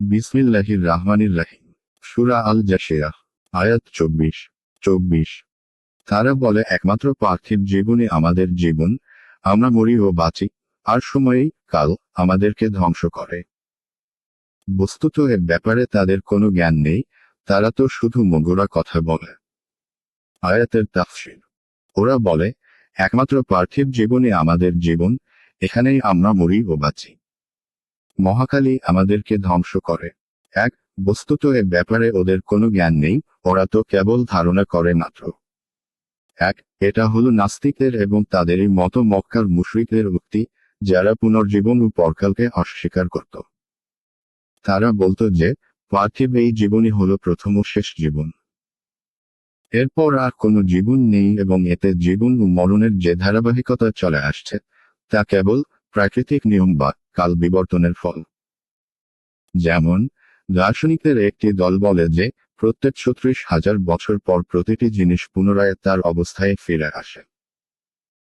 বিসমিল্লাহির রাহমানির রাহিম। সূরা আল জাসিয়া, আয়াত 24। তারা বলে, একমাত্র পার্থিব জীবনই আমাদের জীবন, আমরা মরি ও বাঁচি, আর সময়েই কাল আমাদেরকে ধ্বংস করে। বস্তুত এ ব্যাপারে তাদের কোনো জ্ঞান নেই, তারা তো শুধু মগরা কথা বলে। আয়াতের তাফসীর। ওরা বলে, একমাত্র পার্থিব জীবনই আমাদের জীবন, এখানেই আমরা মরি ও বাঁচি। মহাকালী আমাদেরকে ধ্বংস করে। বস্তুত এ ব্যাপারে ওদের কোনো জ্ঞান নেই, ওরা তো কেবল ধারণা করে মাত্র। এটা হলো নাস্তিকদের এবং তাদেরই মতো মক্কার মুশরিকদের উক্তি, যারা পুনর্জীবন ও পরকালকে অস্বীকার করত। তারা বলতো যে, পার্থিব এই জীবনই হলো প্রথম ও শেষ জীবন। এরপর আর কোনো জীবন নেই এবং এতে জীবন ও মরণের যে ধারাবাহিকতা চলে আসছে, তা কেবল প্রাকৃতিক নিয়ম বা কাল বিবর্তনের ফল। যেমন, দার্শনিকদের একটি দল বলে যে, প্রত্যেক ৩৬,০০০ বছর পর প্রতিটি জিনিস পুনরায় তার অবস্থায় ফিরে আসে।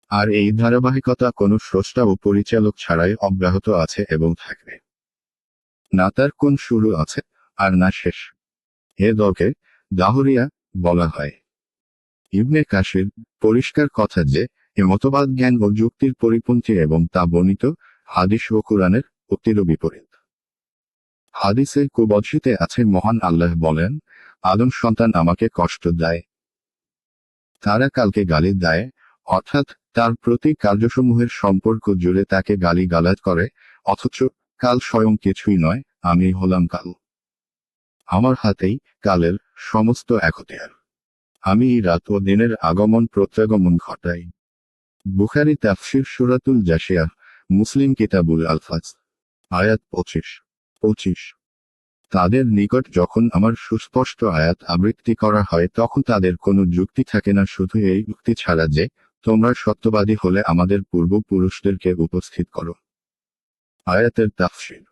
আর এই ধারাবাহিকতা কোনো স্রষ্টা ও পরিচালক ছাড়াই অব্যাহত আছে এবং থাকবে। না তার কোন শুরু আছে, আর না শেষ। এ দলকে দাহরিয়া বলা হয়। ইবনে কাসির পরিষ্কার কথা যে, এ মতবাদ জ্ঞান ও যুক্তির পরিপন্থী এবং তা বর্ণিত হাদিস ও কুরআনের উক্তিরও বিপরীত। হাদিসে কুবচিতে আছে, মহান আল্লাহ বলেন, আদম সন্তান আমাকে কষ্ট দেয়। তারা কালকে গালি দেয়, অর্থাৎ তার প্রতি কার্যসমূহের সম্পর্ক জুড়ে তাকে গালি গালাজ করে, অথচ কাল স্বয়ং কিছুই নয়, আমি হলাম কাল। আমার হাতেই কালের সমস্ত এখতিয়ার। আমি রাত ও দিনের আগমন প্রত্যাগমন ঘটাই। বুখারী তাফসীর সূরাতুল জাসিয়াহ, মুসলিম কিতাবুল আলফাজ, আয়াত 25। তাদের নিকট যখন আমার সুস্পষ্ট আয়াত আবৃত্তি করা হয় তখন তাদের কোনো যুক্তি থাকে না, শুধু এই যুক্তি ছাড়া যে, তোমরা সত্যবাদী হলে আমাদের পূর্বপুরুষদেরকে উপস্থিত করো। আয়াতের তাফসীর।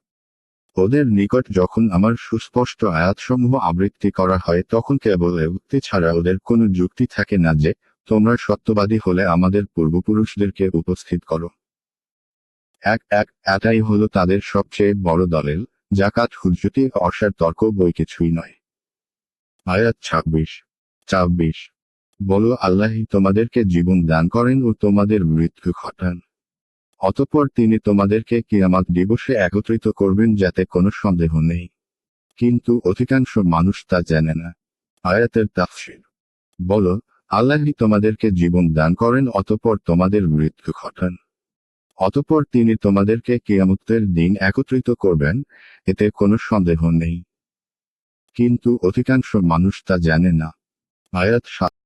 ওদের নিকট যখন আমার সুস্পষ্ট আয়াতসমূহ আবৃত্তি করা হয় তখন কেবল এ উক্তি ছাড়া ওদের কোনো যুক্তি থাকে না যে, তোমরা সত্যবাদী হলে আমাদের পূর্বপুরুষদেরকে উপস্থিত করো। এটাই হলো তাদের সবচেয়ে বড় দলিল, যাকাত হুজ্জতি অসার তর্ক বই কিছুই নয়। আয়াত 26। বলো, আল্লাহই তোমাদেরকে জীবন দান করেন ও তোমাদের মৃত্যু ঘটান। অতঃপর তিনি তোমাদেরকে কিয়ামত দিবসে একত্রিত করবেন যাতে কোনো সন্দেহ নেই। কিন্তু অধিকাংশ মানুষ তা জানে না। আয়াতের তাফসীর। বলো, আল্লাহই তোমাদেরকে জীবন দান করেন অতঃপর তোমাদের মৃত্যু ঘটান। অতঃপর তিনি তোমাদেরকে কিয়ামতের দিন একত্রিত করবেন, এতে কোনো সন্দেহ নেই। কিন্তু অধিকাংশ মানুষ তা জানে না। আয়াত 7।